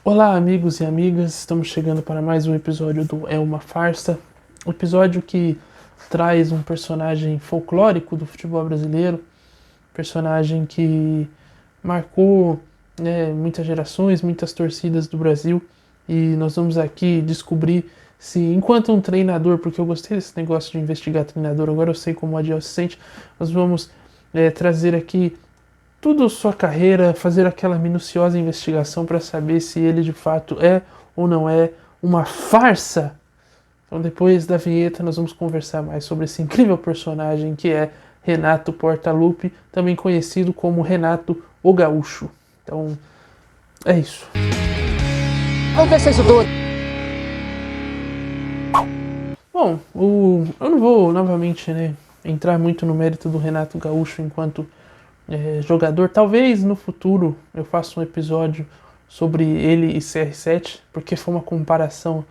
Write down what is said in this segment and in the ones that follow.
Olá, amigos e amigas, estamos chegando para mais um episódio do É uma Farsa, um episódio que traz um personagem folclórico do futebol brasileiro, personagem que marcou, muitas gerações, muitas torcidas do Brasil, e nós vamos aqui descobrir se, enquanto um treinador, porque eu gostei desse negócio de investigar treinador, agora eu sei como o Adiel se sente, nós vamos trazer aqui tudo sua carreira, fazer aquela minuciosa investigação para saber se ele de fato é ou não é uma farsa. Então, depois da vinheta, nós vamos conversar mais sobre esse incrível personagem que é Renato Portaluppi, também conhecido como Renato o Gaúcho. Então, é isso. Vamos ver se é isso tudo. Bom, eu não vou novamente entrar muito no mérito do Renato Gaúcho enquanto jogador. Talvez no futuro eu faça um episódio sobre ele e CR7, porque foi uma comparação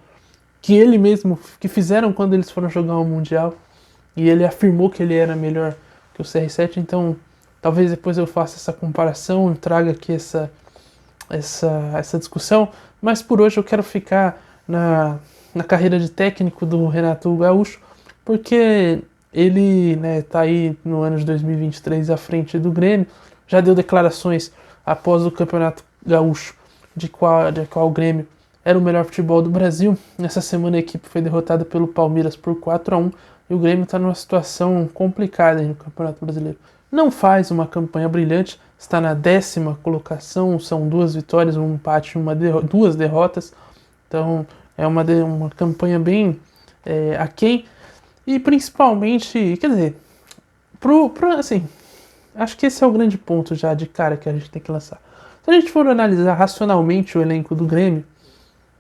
que ele mesmo que fizeram quando eles foram jogar o Mundial, e ele afirmou que ele era melhor que o CR7. Então talvez depois eu faça essa comparação, traga aqui essa discussão, mas por hoje eu quero ficar na carreira de técnico do Renato Gaúcho, porque ele tá aí no ano de 2023 à frente do Grêmio, já deu declarações após o Campeonato Gaúcho de qual o Grêmio era o melhor futebol do Brasil. Nessa semana a equipe foi derrotada pelo Palmeiras por 4-1 e o Grêmio está numa situação complicada aí no Campeonato Brasileiro. Não faz uma campanha brilhante, está na 10ª colocação, são 2 vitórias, um empate e 2 derrotas, então é uma campanha bem aquém. E principalmente, quer dizer, assim, acho que esse é o grande ponto já de cara que a gente tem que lançar. Se a gente for analisar racionalmente o elenco do Grêmio,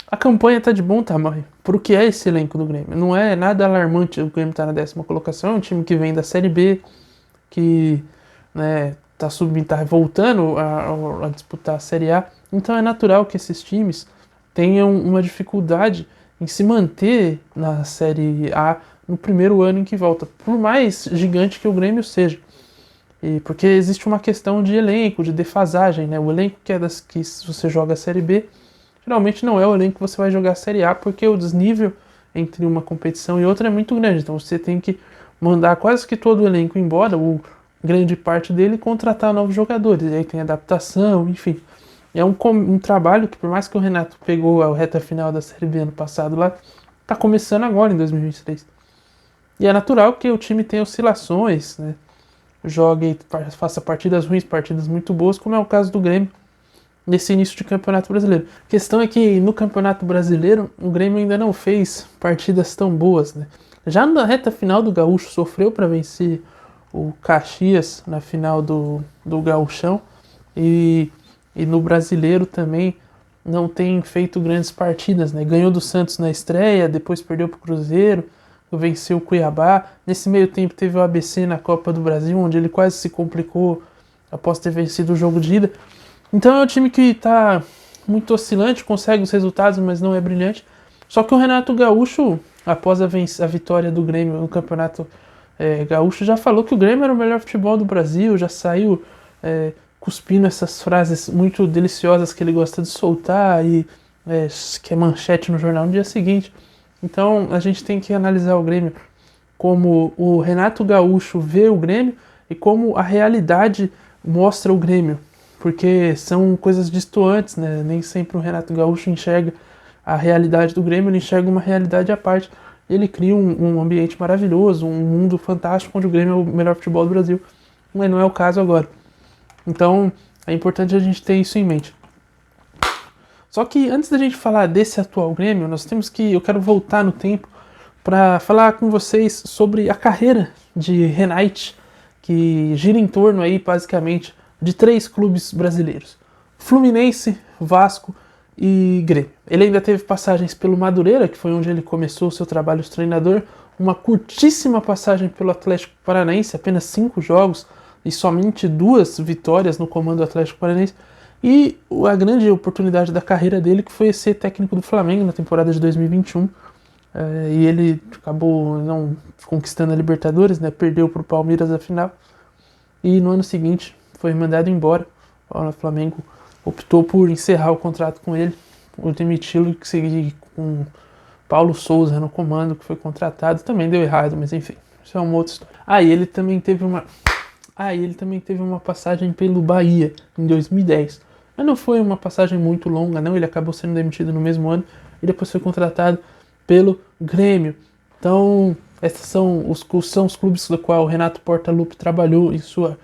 a campanha está de bom tamanho. Por que é esse elenco do Grêmio? Não é nada alarmante o Grêmio estar na 10ª colocação, é um time que vem da Série B, que tá voltando a disputar a Série A. Então é natural que esses times tenham uma dificuldade em se manter na Série A no primeiro ano em que volta, por mais gigante que o Grêmio seja. E porque existe uma questão de elenco, de defasagem, né? O elenco que você joga a Série B, geralmente não é o elenco que você vai jogar a Série A, porque o desnível entre uma competição e outra é muito grande. Então você tem que mandar quase que todo o elenco embora, ou grande parte dele, e contratar novos jogadores. E aí tem adaptação, enfim. É um trabalho que, por mais que o Renato pegou a reta final da Série B ano passado lá, tá começando agora em 2023. E é natural que o time tenha oscilações, né? Jogue e faça partidas ruins, partidas muito boas, como é o caso do Grêmio nesse início de Campeonato Brasileiro. A questão é que no Campeonato Brasileiro o Grêmio ainda não fez partidas tão boas, né? Já na reta final do Gaúcho sofreu para vencer o Caxias na final do Gaúchão, e no Brasileiro também não tem feito grandes partidas, né? Ganhou do Santos na estreia, depois perdeu para o Cruzeiro, venceu o Cuiabá. Nesse meio tempo teve o ABC na Copa do Brasil, onde ele quase se complicou após ter vencido o jogo de ida. Então é um time que está muito oscilante, consegue os resultados, mas não é brilhante. Só que o Renato Gaúcho, após a vitória do Grêmio no Campeonato Gaúcho, já falou que o Grêmio era o melhor futebol do Brasil, já saiu cuspindo essas frases muito deliciosas que ele gosta de soltar e que é manchete no jornal no dia seguinte. Então a gente tem que analisar o Grêmio como o Renato Gaúcho vê o Grêmio e como a realidade mostra o Grêmio, porque são coisas distantes, né? Nem sempre o Renato Gaúcho enxerga a realidade do Grêmio, ele enxerga uma realidade à parte. Ele cria um ambiente maravilhoso, um mundo fantástico onde o Grêmio é o melhor futebol do Brasil, mas não é o caso agora. Então é importante a gente ter isso em mente. Só que antes da gente falar desse atual Grêmio, eu quero voltar no tempo para falar com vocês sobre a carreira de Renato, que gira em torno aí basicamente de 3 clubes brasileiros: Fluminense, Vasco e Grêmio. Ele ainda teve passagens pelo Madureira, que foi onde ele começou o seu trabalho de treinador, uma curtíssima passagem pelo Atlético Paranaense, apenas 5 jogos e somente 2 vitórias no comando do Atlético Paranaense. E a grande oportunidade da carreira dele que foi ser técnico do Flamengo na temporada de 2021. E ele acabou não conquistando a Libertadores, né? Perdeu para o Palmeiras a final. E no ano seguinte foi mandado embora. O Flamengo optou por encerrar o contrato com ele o demiti-lo e seguir com Paulo Souza no comando, que foi contratado. Também deu errado, mas enfim, isso é uma outra história. Ele também teve uma passagem pelo Bahia em 2010. Mas não foi uma passagem muito longa, não. Ele acabou sendo demitido no mesmo ano e depois foi contratado pelo Grêmio. Então, esses são os clubes do qual o Renato Portaluppi trabalhou em sua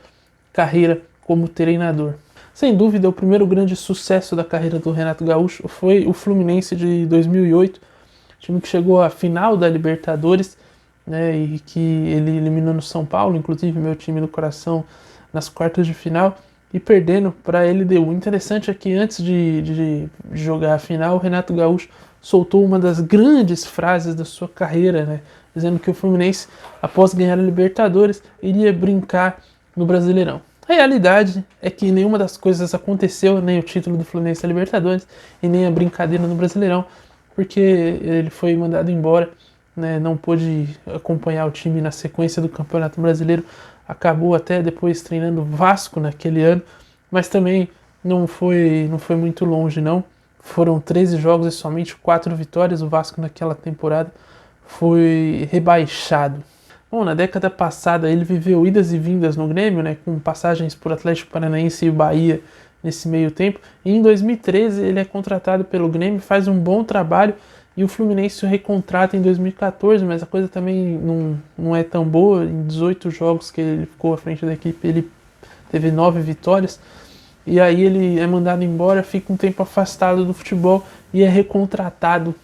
carreira como treinador. Sem dúvida, o primeiro grande sucesso da carreira do Renato Gaúcho foi o Fluminense de 2008, time que chegou à final da Libertadores, né, e que ele eliminou no São Paulo, inclusive meu time do coração, nas quartas de final, e perdendo para a LDU. O interessante é que antes de jogar a final, o Renato Gaúcho soltou uma das grandes frases da sua carreira, né, dizendo que o Fluminense, após ganhar a Libertadores, iria brincar no Brasileirão. A realidade é que nenhuma das coisas aconteceu, nem o título do Fluminense da Libertadores e nem a brincadeira no Brasileirão, porque ele foi mandado embora, né, não pôde acompanhar o time na sequência do Campeonato Brasileiro, acabou até depois treinando o Vasco naquele ano, mas também não foi muito longe não. Foram 13 jogos e somente 4 vitórias. O Vasco naquela temporada foi rebaixado. Bom, na década passada ele viveu idas e vindas no Grêmio, né, com passagens por Atlético Paranaense e Bahia nesse meio tempo. E em 2013 ele é contratado pelo Grêmio, faz um bom trabalho e o Fluminense o recontrata em 2014, mas a coisa também não é tão boa. Em 18 jogos que ele ficou à frente da equipe, ele teve 9 vitórias. E aí ele é mandado embora, fica um tempo afastado do futebol e é recontratado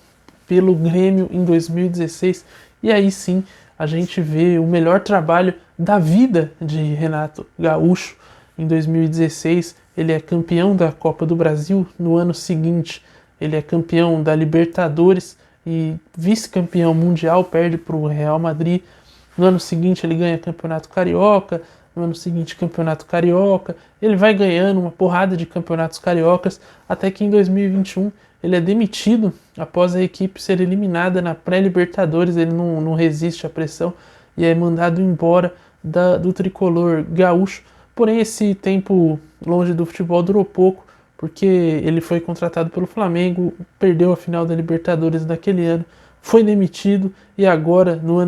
pelo Grêmio em 2016. E aí sim a gente vê o melhor trabalho da vida de Renato Gaúcho. Em 2016 ele é campeão da Copa do Brasil. No ano seguinte ele é campeão da Libertadores e vice-campeão mundial, perde para o Real Madrid. No ano seguinte ele ganha Campeonato Carioca. No ano seguinte, Campeonato Carioca. Ele vai ganhando uma porrada de campeonatos cariocas, até que em 2021 ele é demitido após a equipe ser eliminada na pré-Libertadores. Ele não resiste à pressão e é mandado embora do tricolor gaúcho. Porém, esse tempo longe do futebol durou pouco, porque ele foi contratado pelo Flamengo, perdeu a final da Libertadores daquele ano, foi demitido e agora no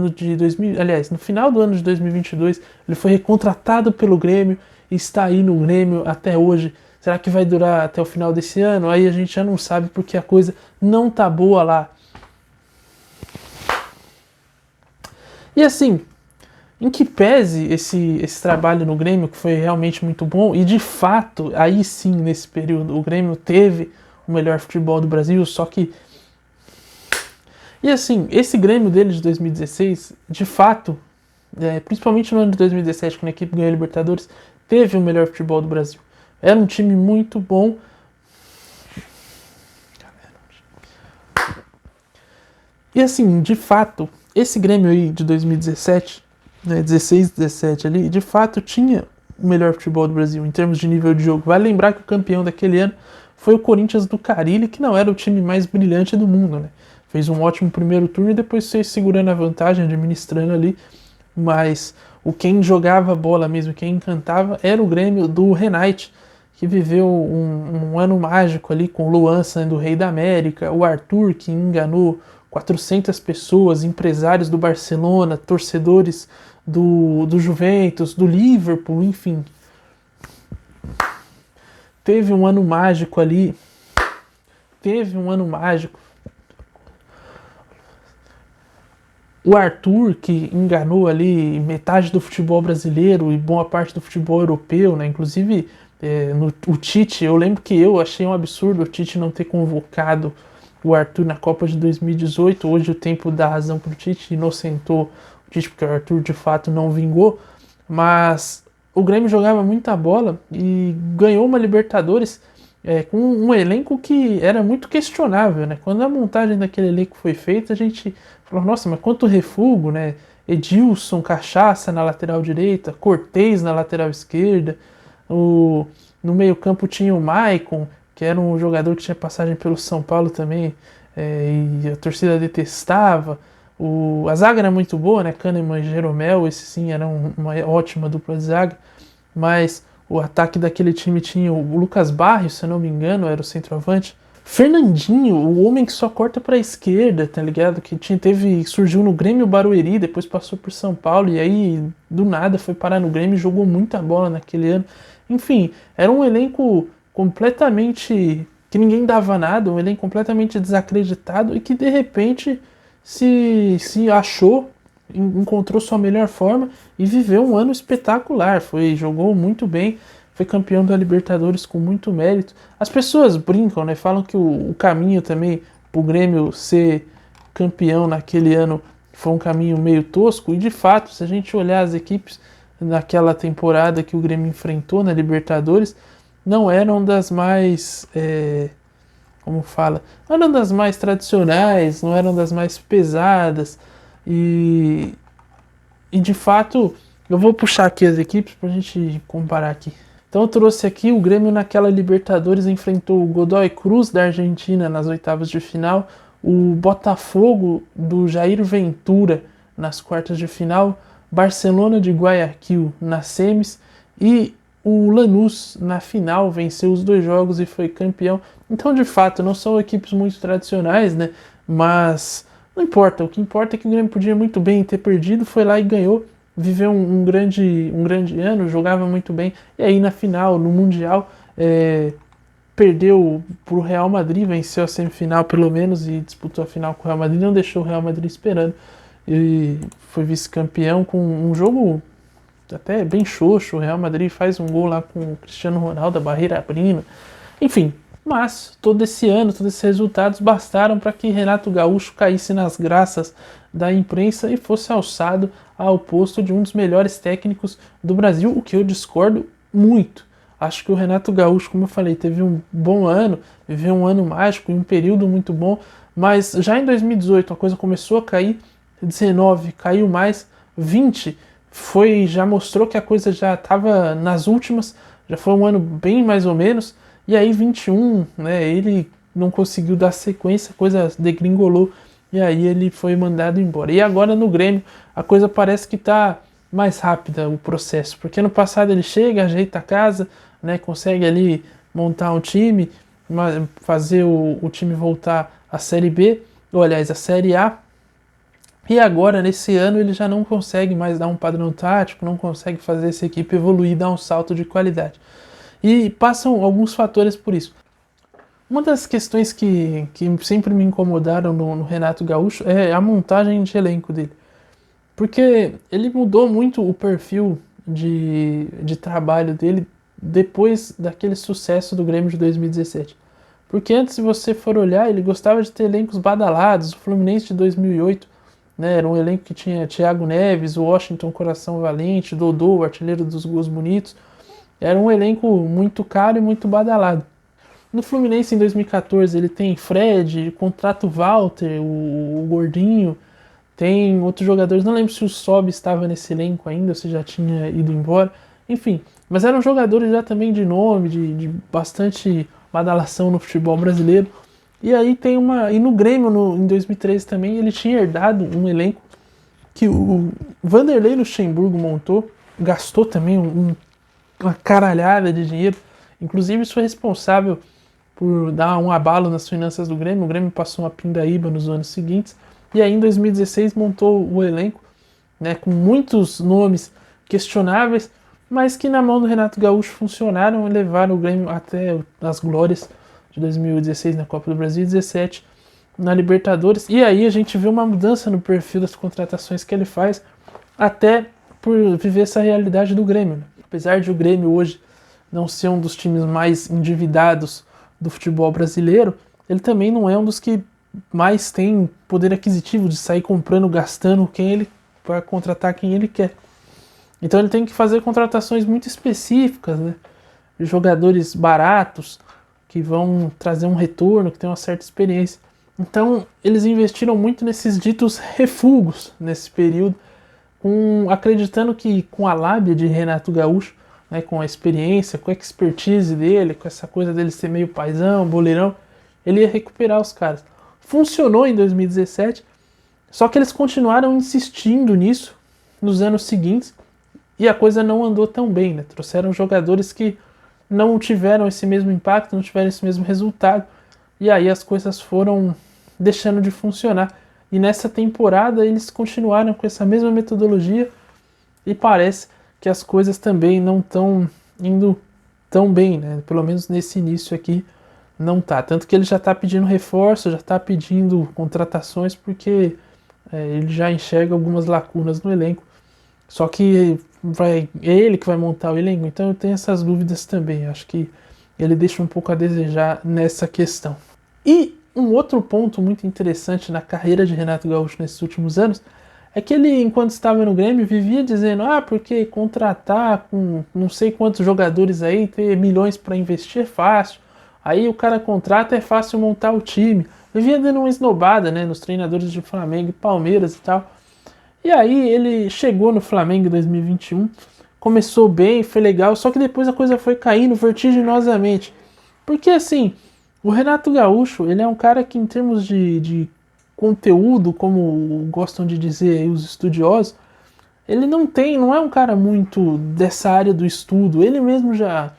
final do ano de 2022 ele foi recontratado pelo Grêmio e está aí no Grêmio até hoje. Será que vai durar até o final desse ano? Aí a gente já não sabe, porque a coisa não tá boa lá. E assim, em que pese esse trabalho no Grêmio, que foi realmente muito bom, e de fato, aí sim, nesse período, o Grêmio teve o melhor futebol do Brasil, só que... E assim, esse Grêmio dele de 2016, de fato, principalmente no ano de 2017, quando a equipe ganhou a Libertadores, teve o melhor futebol do Brasil. Era um time muito bom. E assim, de fato, esse Grêmio aí de 2017, 16, 17 ali, de fato tinha o melhor futebol do Brasil em termos de nível de jogo. Vale lembrar que o campeão daquele ano foi o Corinthians do Carille, que não era o time mais brilhante do mundo, né? Fez um ótimo primeiro turno e depois foi segurando a vantagem, administrando ali. Mas quem jogava bola mesmo, quem encantava, era o Grêmio do Renate, que viveu um ano mágico ali com o Luan sendo o rei da América, o Arthur, que enganou 400 pessoas, empresários do Barcelona, torcedores do Juventus, do Liverpool, enfim. Teve um ano mágico ali. O Arthur, que enganou ali metade do futebol brasileiro e boa parte do futebol europeu, né? Inclusive o Tite, eu lembro que eu achei um absurdo o Tite não ter convocado o Arthur na Copa de 2018. Hoje o tempo dá razão para o Tite, inocentou o Tite, porque o Arthur de fato não vingou, mas o Grêmio jogava muita bola e ganhou uma Libertadores com um elenco que era muito questionável, né? Quando a montagem daquele elenco foi feita, a gente falou, nossa, mas quanto refugo, né? Edilson, Cachaça na lateral direita, Cortez na lateral esquerda, no meio campo tinha o Maicon, que era um jogador que tinha passagem pelo São Paulo também, e a torcida detestava. A zaga era muito boa, né? Kahneman e Jeromel, esse sim era uma ótima dupla de zaga, mas o ataque daquele time tinha o Lucas Barrios, se eu não me engano, era o centroavante. Fernandinho, o homem que só corta pra esquerda, tá ligado? Surgiu no Grêmio Barueri, depois passou por São Paulo e aí do nada foi parar no Grêmio e jogou muita bola naquele ano. Enfim, era um elenco completamente que ninguém dava nada, um elenco completamente desacreditado e que de repente se achou, encontrou sua melhor forma e viveu um ano espetacular. Jogou muito bem, foi campeão da Libertadores com muito mérito. As pessoas brincam, né? Falam que o caminho também pro Grêmio ser campeão naquele ano foi um caminho meio tosco. E de fato, se a gente olhar as equipes naquela temporada que o Grêmio enfrentou na Libertadores, não eram das mais... como fala? Não eram das mais tradicionais, não eram das mais pesadas. E de fato, eu vou puxar aqui as equipes pra gente comparar aqui. Então eu trouxe aqui o Grêmio naquela Libertadores, enfrentou o Godoy Cruz da Argentina nas oitavas de final, o Botafogo do Jair Ventura nas quartas de final, Barcelona de Guayaquil nas semis e o Lanús na final venceu os 2 jogos e foi campeão. Então de fato não são equipes muito tradicionais, né? Mas não importa, o que importa é que o Grêmio podia muito bem ter perdido, foi lá e ganhou. Viveu um grande ano, jogava muito bem, e aí na final, no Mundial, perdeu para o Real Madrid, venceu a semifinal pelo menos e disputou a final com o Real Madrid, não deixou o Real Madrid esperando, e foi vice-campeão com um jogo até bem xoxo. O Real Madrid faz um gol lá com o Cristiano Ronaldo, a barreira abrindo, enfim. Mas todo esse ano, todos esses resultados bastaram para que Renato Gaúcho caísse nas graças da imprensa e fosse alçado ao posto de um dos melhores técnicos do Brasil, o que eu discordo muito. Acho que o Renato Gaúcho, como eu falei, teve um bom ano, viveu um ano mágico e um período muito bom, mas já em 2018 a coisa começou a cair, 19 caiu mais, 20 já mostrou que a coisa já estava nas últimas, já foi um ano bem mais ou menos. E aí 21, né, ele não conseguiu dar sequência, a coisa degringolou e aí ele foi mandado embora. E agora no Grêmio a coisa parece que está mais rápida o processo, porque no passado ele chega, ajeita a casa, né, consegue ali montar um time, fazer o time voltar à Série B, ou aliás, à Série A. E agora, nesse ano, ele já não consegue mais dar um padrão tático, não consegue fazer essa equipe evoluir, dar um salto de qualidade. E passam alguns fatores por isso. Uma das questões que sempre me incomodaram no Renato Gaúcho é a montagem de elenco dele. Porque ele mudou muito o perfil de trabalho dele depois daquele sucesso do Grêmio de 2017. Porque antes, se você for olhar, ele gostava de ter elencos badalados. O Fluminense de 2008, né, era um elenco que tinha Thiago Neves, o Washington Coração Valente, Dodô, o artilheiro dos gols bonitos. Era um elenco muito caro e muito badalado. No Fluminense, em 2014, ele tem Fred, contrata o Walter, o Gordinho, tem outros jogadores, não lembro se o Sob estava nesse elenco ainda, ou se já tinha ido embora, enfim. Mas eram jogadores já também de nome, de bastante badalação no futebol brasileiro. E aí e no Grêmio, em 2013 também, ele tinha herdado um elenco que o Vanderlei Luxemburgo montou, gastou também uma caralhada de dinheiro. Inclusive isso foi responsável por dar um abalo nas finanças do Grêmio. O Grêmio passou uma pindaíba nos anos seguintes. E aí em 2016 montou o elenco, né, com muitos nomes questionáveis, mas que na mão do Renato Gaúcho funcionaram e levaram o Grêmio até as glórias de 2016 na Copa do Brasil e 2017 na Libertadores. E aí a gente vê uma mudança no perfil das contratações que ele faz, até por viver essa realidade do Grêmio, né? Apesar de o Grêmio hoje não ser um dos times mais endividados do futebol brasileiro, ele também não é um dos que mais tem poder aquisitivo de sair comprando, gastando para contratar quem ele quer. Então ele tem que fazer contratações muito específicas, né? De jogadores baratos que vão trazer um retorno, que tem uma certa experiência. Então eles investiram muito nesses ditos refugos nesse período, acreditando que com a lábia de Renato Gaúcho, né, com a experiência, com a expertise dele, com essa coisa dele ser meio paizão, boleirão, ele ia recuperar os caras. Funcionou em 2017, só que eles continuaram insistindo nisso nos anos seguintes e a coisa não andou tão bem, né? Trouxeram jogadores que não tiveram esse mesmo impacto, não tiveram esse mesmo resultado. e aí as coisas foram deixando de funcionar. E nessa temporada eles continuaram com essa mesma metodologia e parece que as coisas também não estão indo tão bem, né? Pelo menos nesse início aqui não tá. Tanto que ele já está pedindo reforço, já está pedindo contratações, porque ele já enxerga algumas lacunas no elenco. Só que é ele que vai montar o elenco, então eu tenho essas dúvidas também. Acho que ele deixa um pouco a desejar nessa questão. E um outro ponto muito interessante na carreira de Renato Gaúcho nesses últimos anos é que ele, enquanto estava no Grêmio, vivia dizendo: porque contratar com não sei quantos jogadores aí, ter milhões para investir é fácil. Aí o cara contrata, é fácil montar o time. Vivia dando uma esnobada, né, nos treinadores de Flamengo e Palmeiras e tal. E aí ele chegou no Flamengo em 2021, começou bem, foi legal, só que depois a coisa foi caindo vertiginosamente. Porque assim, o Renato Gaúcho, ele é um cara que, em termos de conteúdo, como gostam de dizer aí os estudiosos, ele não é um cara muito dessa área do estudo. Ele mesmo já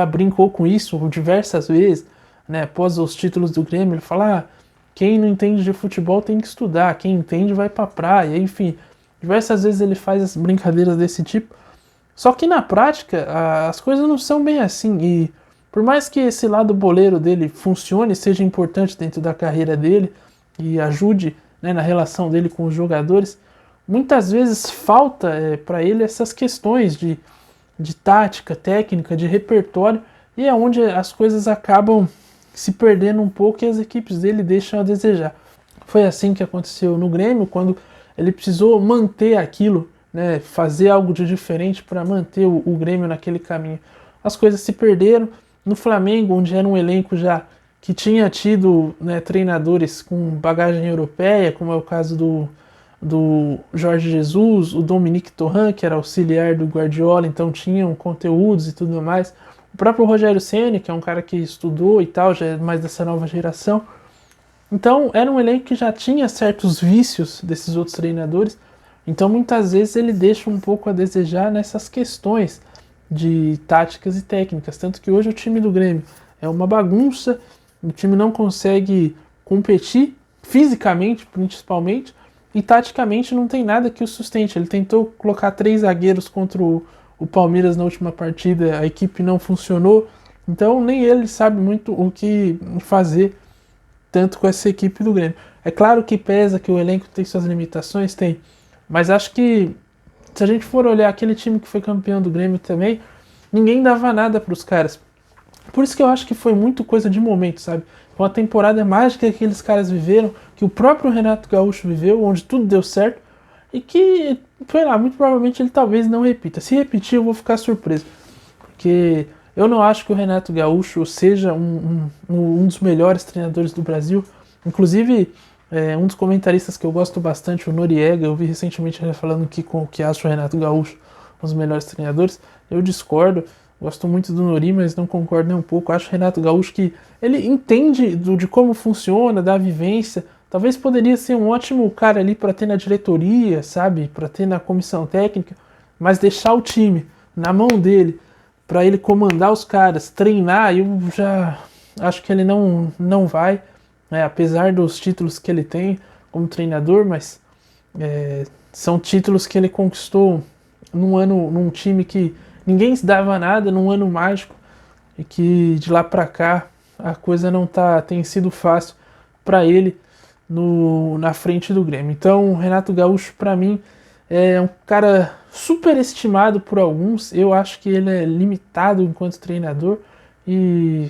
brincou com isso diversas vezes, né? Após os títulos do Grêmio, ele fala: quem não entende de futebol tem que estudar, quem entende vai pra praia, enfim. Diversas vezes ele faz as brincadeiras desse tipo. Só que na prática, as coisas não são bem assim. E por mais que esse lado boleiro dele funcione, seja importante dentro da carreira dele e ajude, né, na relação dele com os jogadores, muitas vezes falta para ele essas questões de tática, técnica, de repertório, e é onde as coisas acabam se perdendo um pouco e as equipes dele deixam a desejar. Foi assim que aconteceu no Grêmio, quando ele precisou manter aquilo, né, fazer algo de diferente para manter o Grêmio naquele caminho. As coisas se perderam. No Flamengo, onde era um elenco já que tinha tido, né, treinadores com bagagem europeia, como é o caso do Jorge Jesus, o Dominique Torrent, que era auxiliar do Guardiola, então tinham conteúdos e tudo mais. O próprio Rogério Ceni, que é um cara que estudou e tal, já é mais dessa nova geração. Então era um elenco que já tinha certos vícios desses outros treinadores, então muitas vezes ele deixa um pouco a desejar nessas questões de táticas e técnicas, tanto que hoje o time do Grêmio é uma bagunça, o time não consegue competir fisicamente, principalmente, e taticamente não tem nada que o sustente. Ele tentou colocar 3 zagueiros contra o Palmeiras na última partida, a equipe não funcionou, então nem ele sabe muito o que fazer tanto com essa equipe do Grêmio. É claro que pesa que o elenco tem suas limitações, tem, mas acho que se a gente for olhar aquele time que foi campeão do Grêmio também, ninguém dava nada para os caras. Por isso que eu acho que foi muito coisa de momento, sabe? Foi uma temporada mágica que aqueles caras viveram, que o próprio Renato Gaúcho viveu, onde tudo deu certo, e que, sei lá, muito provavelmente ele talvez não repita. Se repetir, eu vou ficar surpreso, porque eu não acho que o Renato Gaúcho seja um dos melhores treinadores do Brasil. Inclusive, um dos comentaristas que eu gosto bastante, o Noriega, eu vi recentemente ele falando que acha o Renato Gaúcho um dos melhores treinadores. Eu discordo, gosto muito do Nori, mas não concordo nem um pouco. Acho o Renato Gaúcho que ele entende de como funciona, da vivência. Talvez poderia ser um ótimo cara ali para ter na diretoria, sabe? Para ter na comissão técnica, mas deixar o time na mão dele, para ele comandar os caras, treinar, eu já acho que ele não vai, né? Apesar dos títulos que ele tem como treinador, mas são títulos que ele conquistou num time que ninguém se dava nada, num ano mágico, e que de lá para cá a coisa não tem sido fácil para ele na frente do Grêmio. Então o Renato Gaúcho, para mim, é um cara superestimado por alguns. Eu acho que ele é limitado enquanto treinador e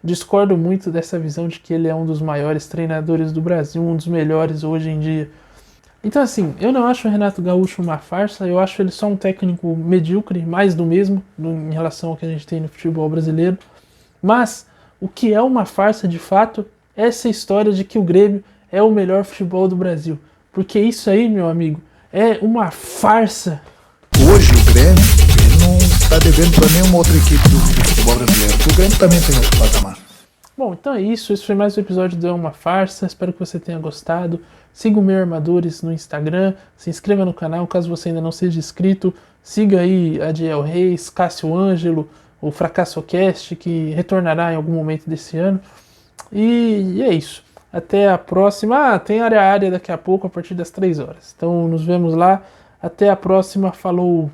discordo muito dessa visão de que ele é um dos maiores treinadores do Brasil, um dos melhores hoje em dia. Então assim, eu não acho o Renato Gaúcho uma farsa, eu acho ele só um técnico medíocre, mais do mesmo em relação ao que a gente tem no futebol brasileiro. Mas o que é uma farsa de fato é essa história de que o Grêmio é o melhor futebol do Brasil. Porque isso aí, meu amigo, é uma farsa. Hoje o Grêmio ele não está devendo para nenhuma outra equipe do futebol brasileiro. O Grêmio também tem outro patamar. Bom, então é isso. Esse foi mais um episódio do É Uma Farsa. Espero que você tenha gostado. Siga o Meu Armadores no Instagram. Se inscreva no canal caso você ainda não seja inscrito. Siga aí Adiel Reis, Cássio Ângelo, o FracassoCast, que retornará em algum momento desse ano. E é isso. Até a próxima. Ah, tem área a área daqui a pouco, a partir das 3 horas. Então nos vemos lá. Até a próxima. Falou!